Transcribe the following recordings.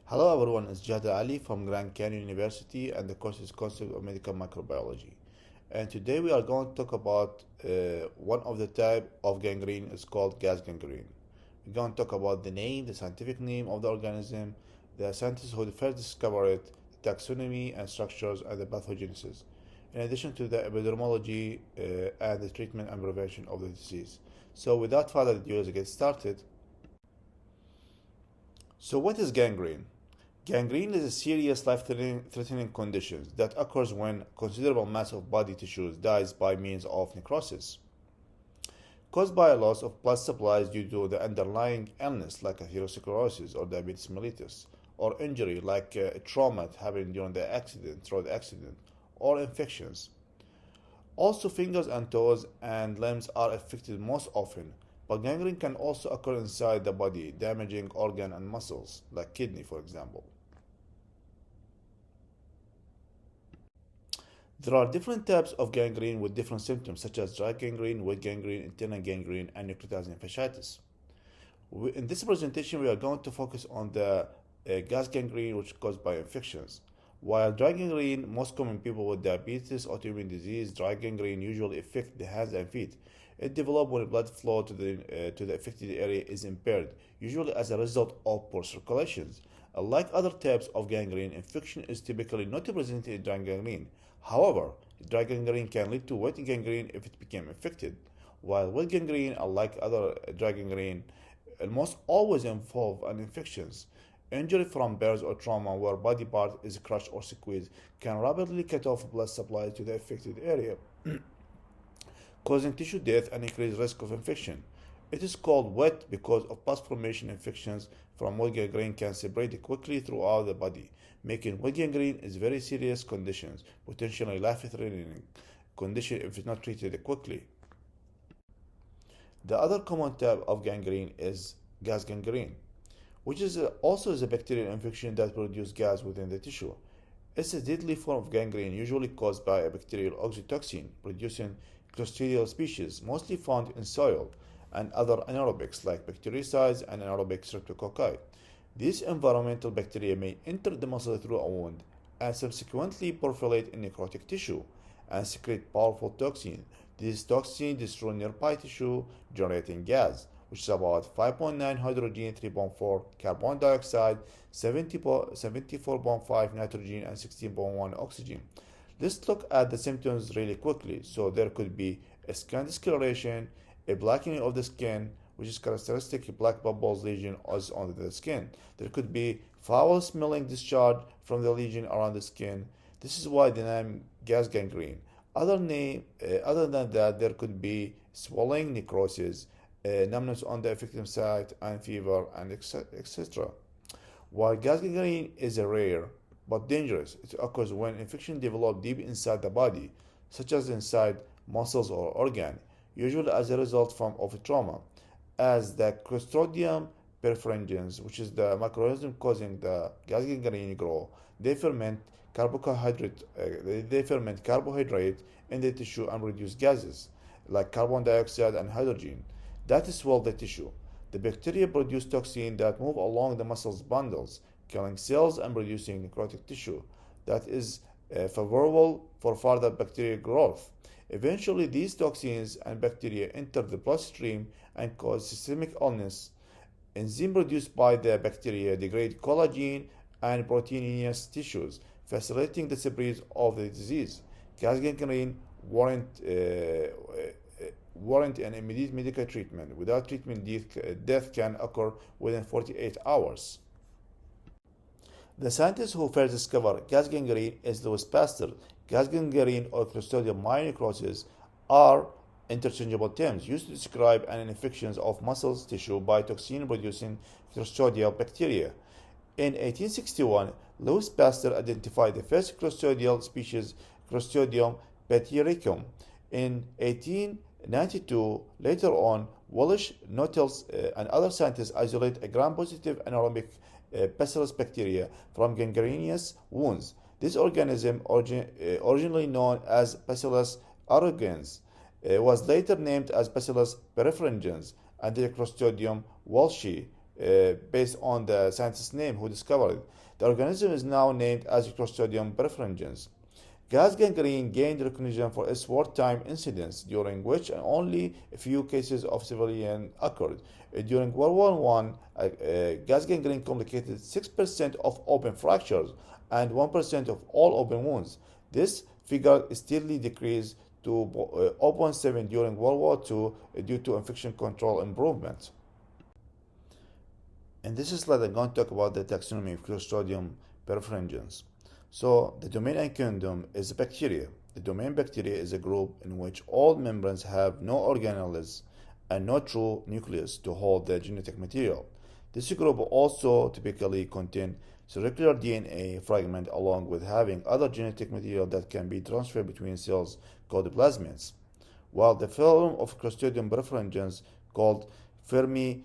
Hello everyone, it's Jada Ali from Grand Canyon University and the course is Concept of Medical Microbiology. And today we are going to talk about one of the type of gangrene is called gas gangrene. We're going to talk about the name, the scientific name of the organism, the scientists who first discovered it, the taxonomy and structures, and the pathogenesis. In addition to the epidemiology and the treatment and prevention of the disease. So without further ado, let's get started. So what is gangrene? Gangrene is a serious life-threatening condition that occurs when considerable mass of body tissues dies by means of necrosis, caused by a loss of blood supplies due to the underlying illness like atherosclerosis or diabetes mellitus, or injury like trauma happened during the accident, through the accident, or infections. Also, fingers and toes and limbs are affected most often, but gangrene can also occur inside the body, damaging organ and muscles, like kidney, for example. There are different types of gangrene with different symptoms, such as dry gangrene, wet gangrene, internal gangrene, and necrotizing fasciitis. In this presentation, we are going to focus on the gas gangrene, which is caused by infections. While dry gangrene, most common people with diabetes, autoimmune disease, dry gangrene usually affect the hands and feet. It develops when blood flow to the affected area is impaired, usually as a result of poor circulation. Unlike other types of gangrene, infection is typically not presented in dry gangrene. However, dry gangrene can lead to wet gangrene if it became infected, while wet gangrene, unlike other dry gangrene, almost always involve an infections. Injury from burns or trauma where body part is crushed or squeezed can rapidly cut off blood supply to the affected area, causing tissue death and increased risk of infection. It is called wet because of pus formation. Infections from wet gangrene can spread quickly throughout the body, making wet gangrene is very serious conditions, potentially life-threatening condition if it's not treated quickly. The other common type of gangrene is gas gangrene, which is also a bacterial infection that produces gas within the tissue. It's a deadly form of gangrene usually caused by a bacterial exotoxin-producing clostridial species, mostly found in soil, and other anaerobics like bactericides and anaerobic streptococci. These environmental bacteria may enter the muscle through a wound and subsequently perforate in necrotic tissue and secrete powerful toxin. These toxins destroy nearby tissue, generating gas, which is about 5.9 hydrogen, 3.4 carbon dioxide, 74.5 nitrogen, and 16.1 oxygen. Let's look at the symptoms really quickly. So there could be a skin discoloration, a blackening of the skin, which is characteristic black bubbles lesion is on the skin. There could be foul smelling discharge from the lesion around the skin. This is why the name gas gangrene. Other than that, there could be swelling, necrosis, numbness on the affected site, and fever, and etc. While gas gangrene is a rare but dangerous, it occurs when infection develops deep inside the body, such as inside muscles or organ, usually as a result of trauma. As the Clostridium perfringens, which is the microorganism causing the gas gangrene grow, they ferment carbohydrate in the tissue and produce gases like carbon dioxide and hydrogen that swell the tissue. The bacteria produce toxins that move along the muscles bundles, killing cells and producing necrotic tissue that is favorable for further bacterial growth. Eventually, these toxins and bacteria enter the bloodstream and cause systemic illness. Enzymes produced by the bacteria degrade collagen and proteinous tissues, facilitating the spread of the disease. Gas gangrene warrant an immediate medical treatment. Without treatment, death can occur within 48 hours. The scientist who first discovered gas gangrene is Louis Pasteur. Gas gangrene or clostridial myonecrosis are interchangeable terms used to describe an infection of muscle tissue by toxin-producing clostridial bacteria. In 1861, Louis Pasteur identified the first clostridial species, Clostridium bactericum. In 1892, later on, Walsh, Nottels, and other scientists isolate a gram-positive anaerobic bacillus bacteria from gangrenous wounds. This organism, originally known as Bacillus aerogenes, was later named as Bacillus perfringens and the Clostridium walshi based on the scientist's name who discovered it. The organism is now named as Clostridium perfringens. Gas gangrene gained recognition for its wartime incidents, during which only a few cases of civilian occurred. During World War I, gas gangrene complicated 6% of open fractures and 1% of all open wounds. This figure steadily decreased to 0.7 during World War II due to infection control improvements. In this slide, I'm going to talk about the taxonomy of Clostridium perfringens. So, the domain and kingdom is bacteria. The domain bacteria is a group in which all membranes have no organelles and no true nucleus to hold the genetic material. This group also typically contains circular DNA fragment along with having other genetic material that can be transferred between cells called plasmids. While the phylum of Clostridium perfringens called Firmicutes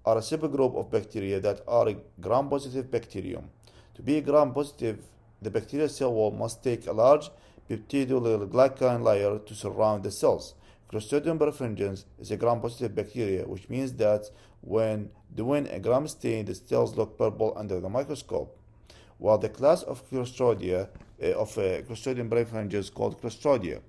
are a subgroup of bacteria that are gram-positive bacterium. To be gram-positive, the bacterial cell wall must take a large peptidoglycan layer to surround the cells. Clostridium perfringens is a gram-positive bacteria, which means that when doing a gram stain, the cells look purple under the microscope. While the class of Clostridium perfringens is called Clostridia.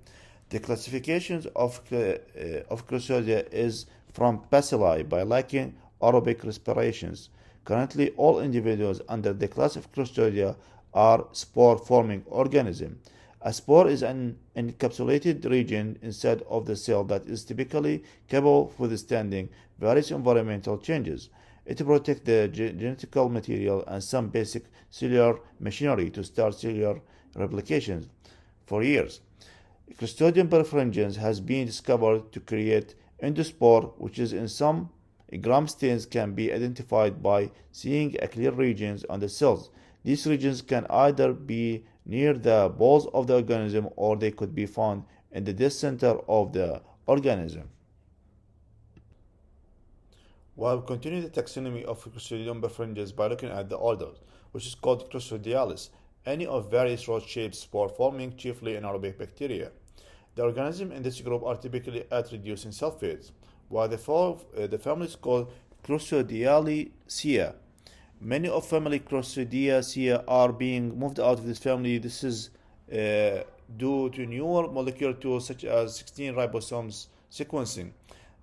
The classifications of Clostridia is from bacilli by lacking aerobic respirations. Currently, all individuals under the class of Clostridia are spore-forming organisms. A spore is an encapsulated region inside of the cell that is typically capable of withstanding various environmental changes. It protects the genetical material and some basic cellular machinery to start cellular replication for years. Clostridium perfringens has been discovered to create endospore, which is in some gram stains can be identified by seeing clear regions on the cells. These regions can either be near the balls of the organism or they could be found in the dead center of the organism. While we continue the taxonomy of Clostridium perfringens by looking at the order, which is called Clostridialis, any of various rod-shaped spore-forming, chiefly anaerobic bacteria. The organisms in this group are typically at reducing sulfates, while the family is called Clostridiaceae. Many of family Clostridiaceae are being moved out of this family. This is due to newer molecular tools such as 16 ribosomes sequencing.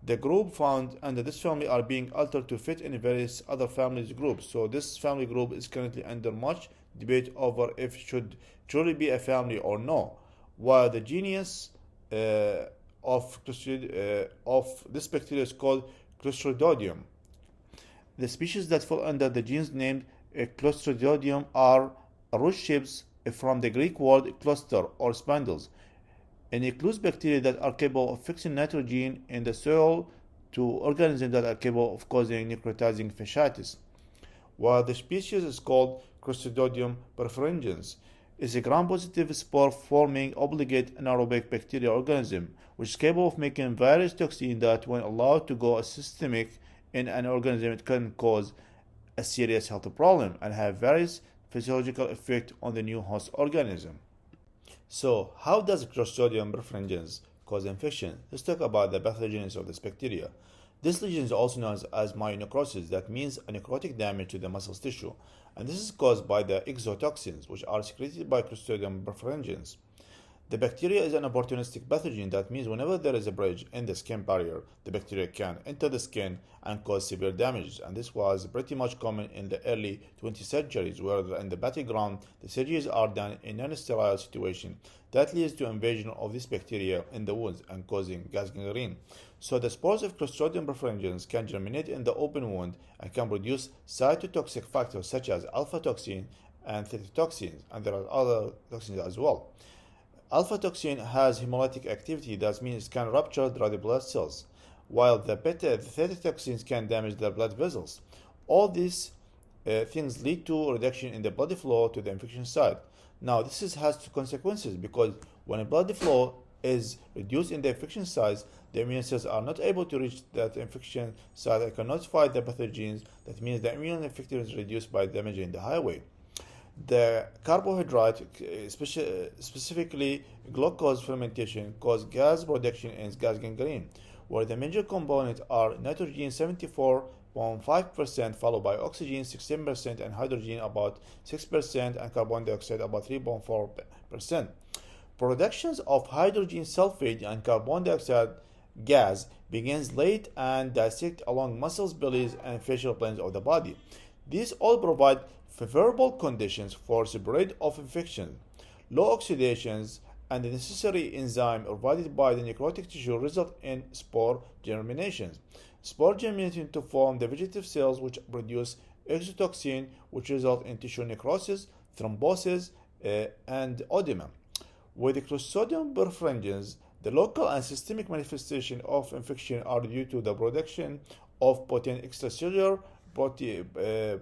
The group found under this family are being altered to fit in various other families groups. So this family group is currently under much debate over if it should truly be a family or no. While the genus of this bacteria is called Clostridium. The species that fall under the genus named Clostridium are root shapes from the Greek word cluster or spindles, and includes bacteria that are capable of fixing nitrogen in the soil to organisms that are capable of causing necrotizing fasciitis. While the species is called Clostridium perfringens, is a gram-positive spore-forming obligate anaerobic bacterial organism, which is capable of making various toxins that, when allowed to go systemic in an organism, it can cause a serious health problem and have various physiological effects on the new host organism. So, how does Clostridium perfringens cause infection? Let's talk about the pathogenesis of this bacteria. This lesion is also known as myonecrosis, that means a necrotic damage to the muscle tissue, and this is caused by the exotoxins, which are secreted by Clostridium perfringens. The bacteria is an opportunistic pathogen, that means whenever there is a breach in the skin barrier, the bacteria can enter the skin and cause severe damage. And this was pretty much common in the early 20th centuries, where in the battleground, the surgeries are done in non-sterile situation. That leads to invasion of this bacteria in the wounds and causing gas gangrene. So the spores of Clostridium perfringens can germinate in the open wound and can produce cytotoxic factors such as alpha toxin and theta toxins, and there are other toxins as well. Alpha toxin has hemolytic activity, that means it can rupture the red blood cells, while the theta toxins can damage the blood vessels. All these things lead to a reduction in the blood flow to the infection site. Now, this has two consequences, because when blood flow is reduced in the infection site, the immune cells are not able to reach that infection site and cannot fight the pathogens. That means the immune effectiveness is reduced by damaging the highway. The carbohydrate, specifically glucose fermentation, cause gas production and gas gangrene. where the major components are nitrogen 74.5%, followed by oxygen 16%, and hydrogen about 6%, and carbon dioxide about 3.4%. Productions of hydrogen sulfide and carbon dioxide gas begins late and dissect along muscles, bellies, and facial planes of the body. These all provide favorable conditions for spread of infection. Low oxidations and the necessary enzyme provided by the necrotic tissue result in spore germinations. Spore germinate to form the vegetative cells which produce exotoxin, which result in tissue necrosis, thrombosis, and edema. With the Clostridium perfringens, the local and systemic manifestation of infection are due to the production of potent extracellular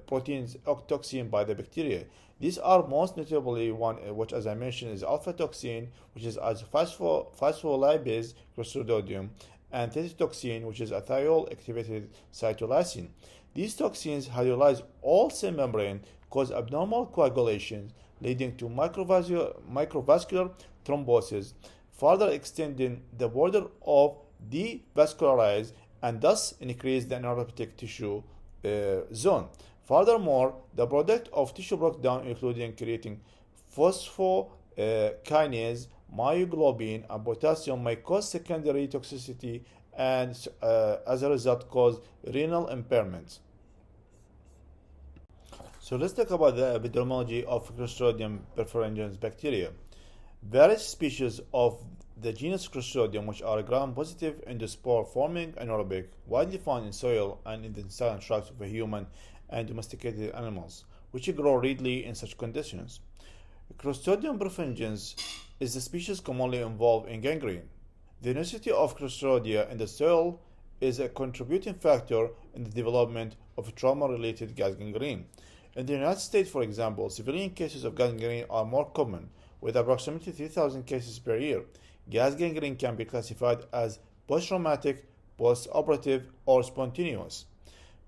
proteins toxin by the bacteria. These are most notably one, which as I mentioned is alpha toxin, which is as phospholipase Clostridium, and theta toxin, which is a thiol activated cytolysine. These toxins hydrolyze all cell membrane, cause abnormal coagulation, leading to microvascular thrombosis, further extending the border of devascularized and thus increase the neuropathic tissue zone. Furthermore, the product of tissue breakdown, including creating phosphokinase, myoglobin, and potassium, may cause secondary toxicity and, as a result, cause renal impairment. So let's talk about the epidemiology of Clostridium perfringens bacteria. Various species of the genus Clostridium, which are gram-positive endospore-forming anaerobic, widely found in soil and in the intestinal tracts of human and domesticated animals, which grow readily in such conditions. Clostridium perfringens is the species commonly involved in gangrene. The unicity of Clostridia in the soil is a contributing factor in the development of trauma-related gas gangrene. In the United States, for example, civilian cases of gangrene are more common, with approximately 3,000 cases per year. Gas gangrene can be classified as post-traumatic, post-operative, or spontaneous.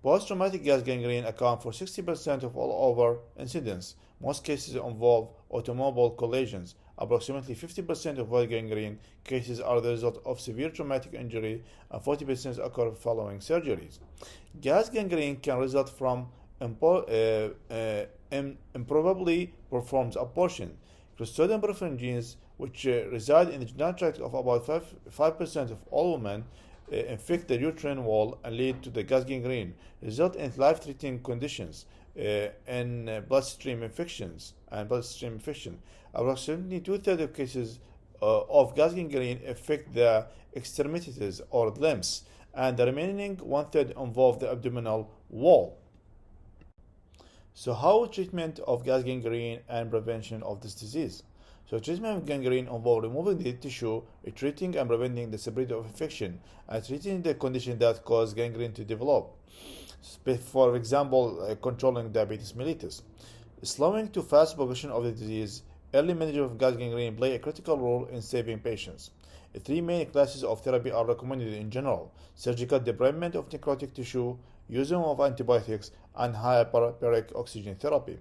Post-traumatic gas gangrene account for 60% of all over incidents. Most cases involve automobile collisions. Approximately 50% of all gangrene cases are the result of severe traumatic injury, and 40% occur following surgeries. Gas gangrene can result from improbably performed abortion. Clostridium perfringens, which reside in the genital tract of about 5% of all women, infect the uterine wall and lead to the gas gangrene, result in life-threatening conditions in bloodstream infections and bloodstream infection. Approximately two-thirds of cases of gas gangrene affect the extremities or limbs, and the remaining one-third involve the abdominal wall. So how treatment of gas gangrene and prevention of this disease? So treatment of gangrene involves removing the tissue, treating and preventing the spread of infection, and treating the condition that cause gangrene to develop. For example, controlling diabetes mellitus. Slowing to fast progression of the disease, early management of gas gangrene play a critical role in saving patients. Three main classes of therapy are recommended in general: surgical debridement of necrotic tissue, using of antibiotics, and hyperbaric oxygen therapy.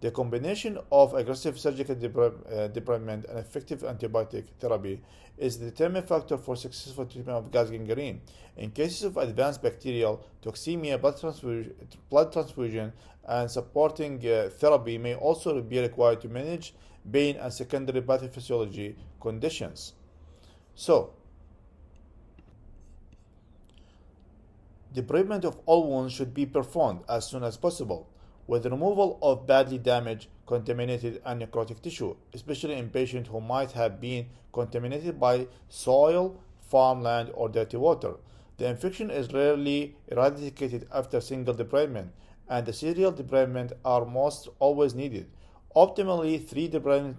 The combination of aggressive surgical debridement and effective antibiotic therapy is the determining factor for successful treatment of gas gangrene. In cases of advanced bacterial toxemia, blood transfusion and supporting therapy may also be required to manage pain and secondary pathophysiology conditions. So, debridement of all wounds should be performed as soon as possible, with the removal of badly damaged, contaminated, and necrotic tissue, especially in patients who might have been contaminated by soil, farmland, or dirty water. The infection is rarely eradicated after single debridement, and the serial debridement are most always needed. Optimally, 3 debridement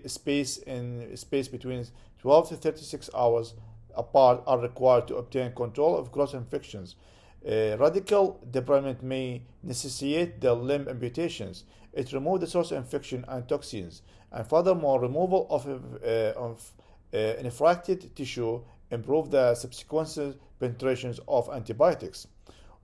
space between 12 to 36 hours apart are required to obtain control of gross infections. Radical debridement may necessitate the limb amputations. It removes the source of infection and toxins, and furthermore, removal of infracted tissue improve the subsequent penetrations of antibiotics.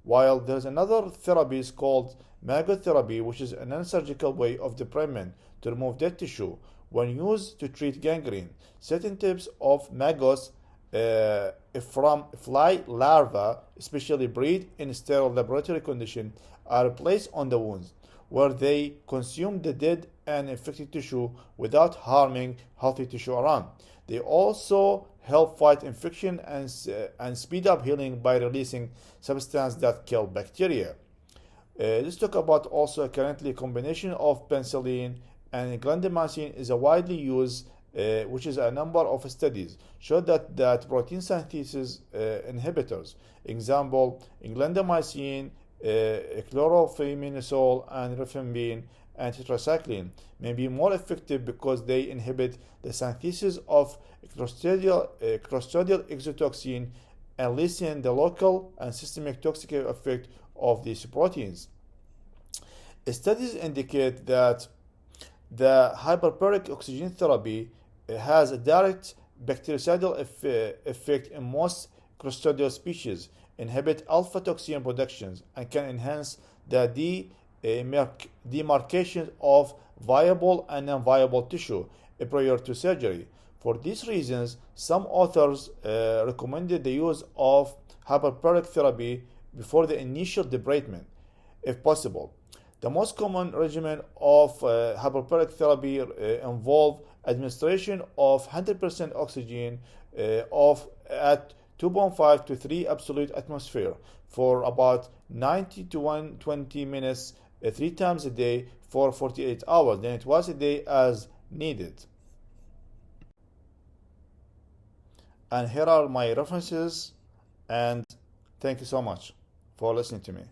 While there is another therapy called maggot therapy, which is a non-surgical way of debridement to remove dead tissue when used to treat gangrene. Certain types of maggots from fly larvae, especially breed in sterile laboratory conditions, are placed on the wounds, where they consume the dead and infected tissue without harming healthy tissue around. They also help fight infection and speed up healing by releasing substances that kill bacteria. Let's talk about also currently a combination of penicillin and clindamycin is a widely used, which is a number of studies show that protein synthesis inhibitors, example, clindamycin, chlorophyminosol, and rifampin and tetracycline, may be more effective because they inhibit the synthesis of clostridial exotoxin and lessen the local and systemic toxic effect of these proteins. Studies indicate that the hyperbaric oxygen therapy has a direct bactericidal effect in most clostridial species, inhibit alpha toxin productions, and can enhance the demarcation of viable and non-viable tissue prior to surgery. For these reasons, some authors recommended the use of hyperbaric therapy before the initial debridement, if possible. The most common regimen of hyperbaric therapy involve administration of 100% oxygen at 2.5 to 3 absolute atmosphere for about 90 to 120 minutes 3 times a day for 48 hours, then twice a day as needed. And here are my references, and thank you so much for listening to me.